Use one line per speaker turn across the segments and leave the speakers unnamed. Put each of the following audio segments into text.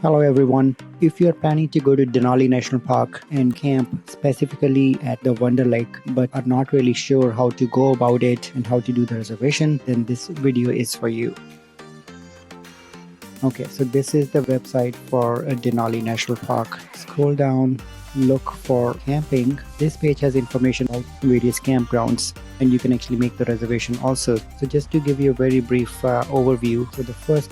Hello everyone. If you're planning to go to Denali National Park and camp specifically at the Wonderlake but are not really sure how to go about it and how to do the reservation, then this video is for you. Okay, so this is the website for Denali National Park. Scroll down, look for camping. This page has information on various campgrounds and you can actually make the reservation also. So just to give you a very brief overview, so the first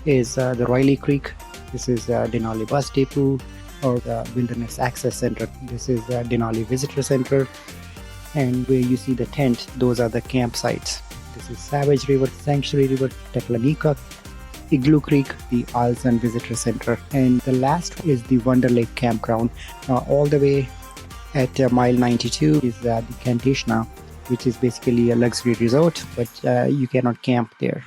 is the Riley Creek. This is Denali Bus Depot or the Wilderness Access Center. This is Denali Visitor Center, and where you see the tent, those are the campsites. This is Savage River, Sanctuary River, Teklanika, Igloo Creek, the Alson Visitor Center, and the last is the Wonderlake Campground. All the way at mile 92 is the Cantishna, which is basically a luxury resort, but you cannot camp there.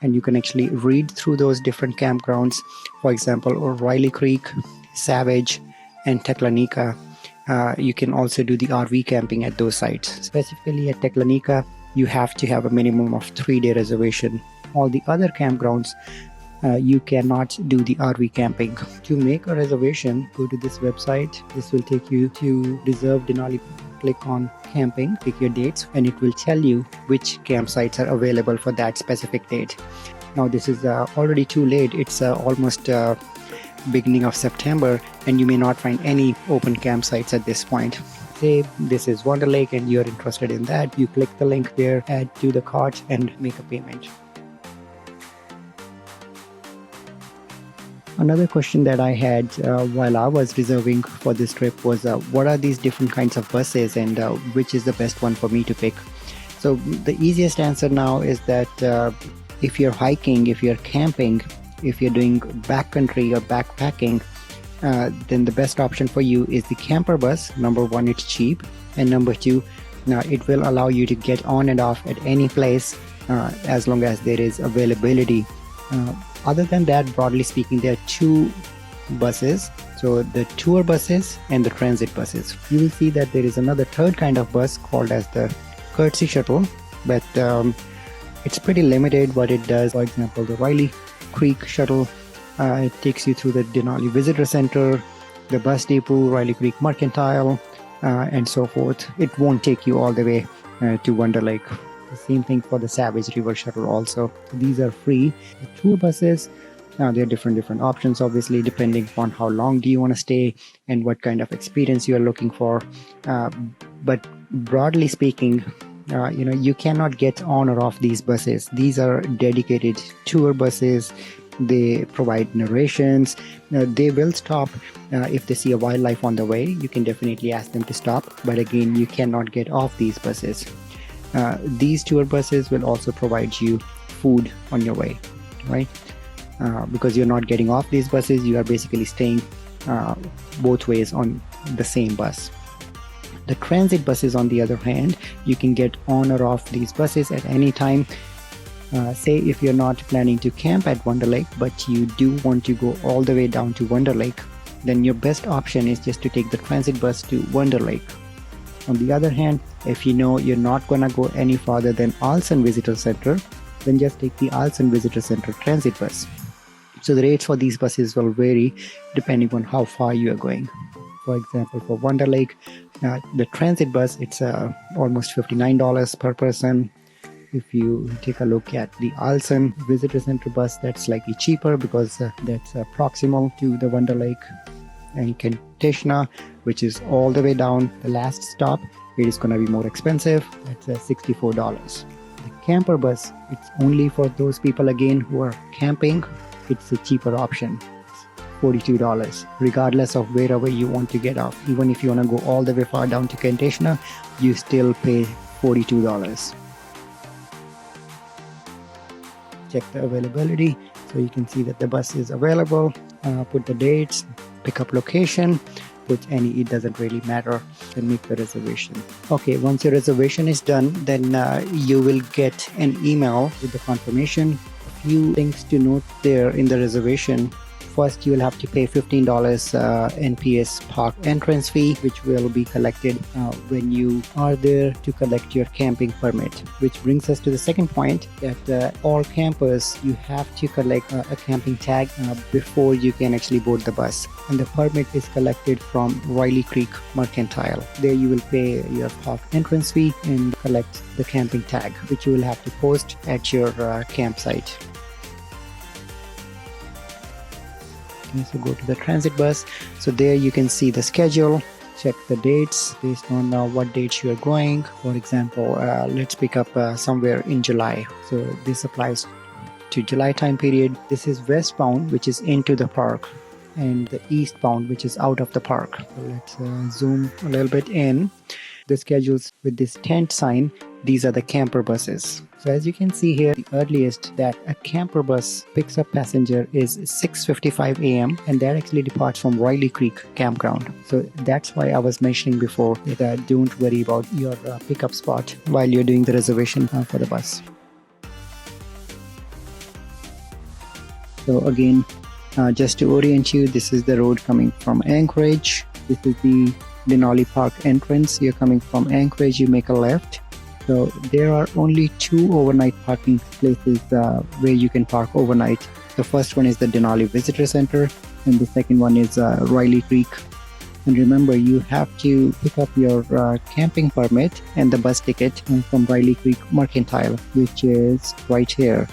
And you can actually read through those different campgrounds. For example, Riley Creek, Savage, and Teklanika. You can also do the RV camping at those sites. Specifically at Teklanika, you have to have a minimum of 3-day reservation. All the other campgrounds, you cannot do the RV camping. To make a reservation, go to this website. This will take you to Reserve Denali. Click on camping, pick your dates, and it will tell you which campsites are available for that specific date. Now this is already too late. It's almost beginning of September and you may not find any open campsites at this point. Say this is Wonderlake and you're interested in that, you click the link there, add to the cart and make a payment. Another question that I had while I was reserving for this trip was what are these different kinds of buses and which is the best one for me to pick? So the easiest answer now is that if you're hiking, if you're camping, if you're doing backcountry or backpacking, then the best option for you is the camper bus. Number one, it's cheap, and number two, it will allow you to get on and off at any place as long as there is availability. Other than that, broadly speaking, there are two buses. So the tour buses and the transit buses. You will see that there is another third kind of bus called as the courtesy shuttle, but it's pretty limited what it does. For example, the Riley Creek shuttle, it takes you through the Denali Visitor Center, the bus depot, Riley Creek Mercantile, and so forth. It won't take you all the way to Wonderlake. The same thing for the Savage River shuttle also. These are free. The tour buses, now there are different options, obviously, depending upon how long do you want to stay and what kind of experience you are looking for. But broadly speaking, you cannot get on or off these buses. These are dedicated tour buses. They provide narrations. They will stop if they see a wildlife on the way. You can definitely ask them to stop. But again, you cannot get off these buses. These tour buses will also provide you food on your way, right? Because you're not getting off these buses, you are basically staying both ways on the same bus. The transit buses, on the other hand, you can get on or off these buses at any time. Say if you're not planning to camp at Wonderlake, but you do want to go all the way down to Wonderlake, then your best option is just to take the transit bus to Wonderlake. On the other hand, if you know you're not going to go any farther than Alson Visitor Center, then just take the Alson Visitor Center transit bus. So the rates for these buses will vary depending on how far you are going. For example, for Wonderlake, the transit bus, it's almost $59 per person. If you take a look at the Alson Visitor Center bus, that's slightly cheaper because that's proximal to the Wonderlake. And Cantishna, which is all the way down the last stop, it is going to be more expensive. That's $64. The camper bus, it's only for those people again who are camping. It's a cheaper option. It's $42, regardless of wherever you want to get off. Even if you want to go all the way far down to Cantishna, you still pay $42. Check the availability so you can see that the bus is available. Put the dates, pick up location, put any, it doesn't really matter, and make the reservation. Okay, once your reservation is done, then you will get an email with the confirmation. A few things to note there in the reservation. first you will have to pay $15 NPS park entrance fee, which will be collected when you are there to collect your camping permit. Which brings us to the second point, that all campers, you have to collect a camping tag before you can actually board the bus. And the permit is collected from Riley Creek Mercantile. There you will pay your park entrance fee and collect the camping tag, which you will have to post at your campsite. Okay, so go to the transit bus. So there you can see the schedule, check the dates based on what dates you are going. For example, let's pick up somewhere in July. So this applies to July time period. This is westbound, which is into the park, and the eastbound, which is out of the park. So let's zoom a little bit in. The schedules with this tent sign, these are the camper buses. So as you can see here, the earliest that a camper bus picks up passenger is 6:55 a.m. and that actually departs from Riley Creek campground. So that's why I was mentioning before that don't worry about your pickup spot while you're doing the reservation for the bus. So again, just to orient you, this is the road coming from Anchorage. This is the Denali Park entrance. You're coming from Anchorage, you make a left. So there are only 2 overnight parking places where you can park overnight. The first one is the Denali Visitor Center, and the second one is Riley Creek. And remember, you have to pick up your camping permit and the bus ticket from Riley Creek Mercantile, which is right here.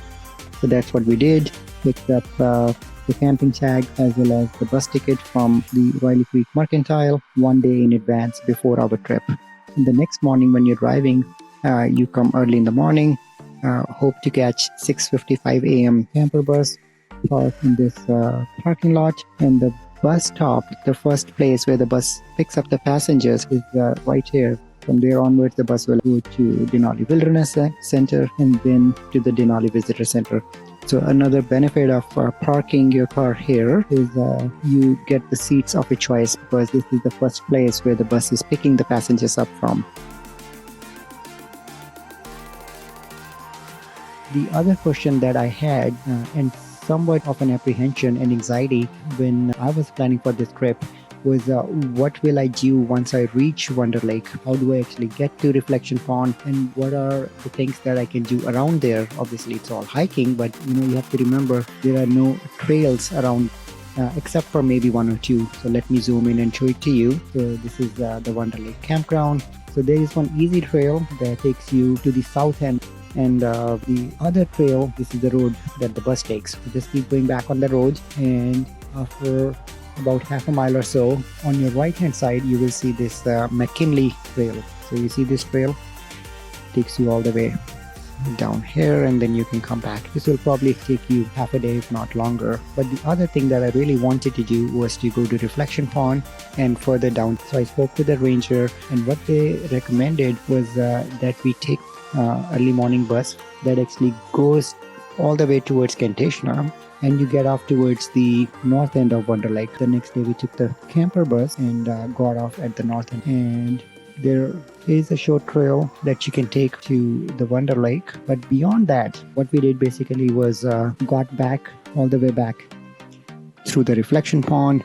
So that's what we did. Picked up the camping tag as well as the bus ticket from the Riley Creek Mercantile 1 day in advance before our trip. And the next morning when you're driving, you come early in the morning, hope to catch 6:55 a.m. camper bus, park in this parking lot, and the bus stop, the first place where the bus picks up the passengers, is right here. From there onwards, the bus will go to Denali Wilderness Center and then to the Denali Visitor Center. So another benefit of parking your car here is you get the seats of your choice, because this is the first place where the bus is picking the passengers up from. The other question that I had, and somewhat of an apprehension and anxiety when I was planning for this trip, was what will I do once I reach Wonderlake? How do I actually get to Reflection Pond, and what are the things that I can do around there? Obviously it's all hiking, but you have to remember there are no trails around except for maybe 1 or 2. So let me zoom in and show it to you. So this is the Wonderlake campground. So there is one easy trail that takes you to the south end, and the other trail, this is the road that the bus takes. So just keep going back on the road, and after about half a mile or so, on your right hand side you will see this McKinley trail. So you see this trail takes you all the way down here, and then you can come back. This will probably take you half a day if not longer. But the other thing that I really wanted to do was to go to Reflection Pond and further down. So I spoke to the ranger, and what they recommended was that we take early morning bus that actually goes all the way towards Kanteshna, and you get off towards the north end of Wonderlake. The next day we took the camper bus and got off at the north end, and there is a short trail that you can take to the Wonderlake. But beyond that, what we did basically was got back all the way back through the Reflection Pond,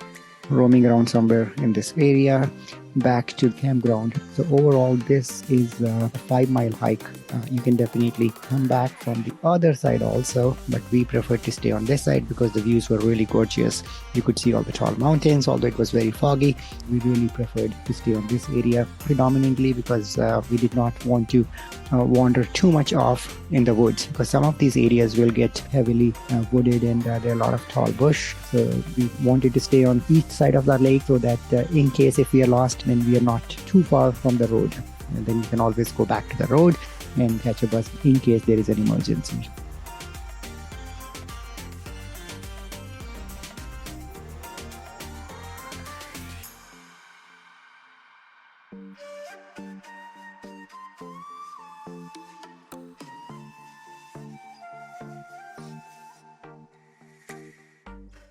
roaming around somewhere in this area, back to the campground. So overall this is a 5-mile hike. You can definitely come back from the other side also, but we preferred to stay on this side because the views were really gorgeous. You could see all the tall mountains, although it was very foggy. We really preferred to stay on this area predominantly because we did not want to wander too much off in the woods, because some of these areas will get heavily wooded, and there are a lot of tall bush. So we wanted to stay on each side of the lake so that in case if we are lost, then we are not too far from the road, and then you can always go back to the road and catch a bus in case there is an emergency.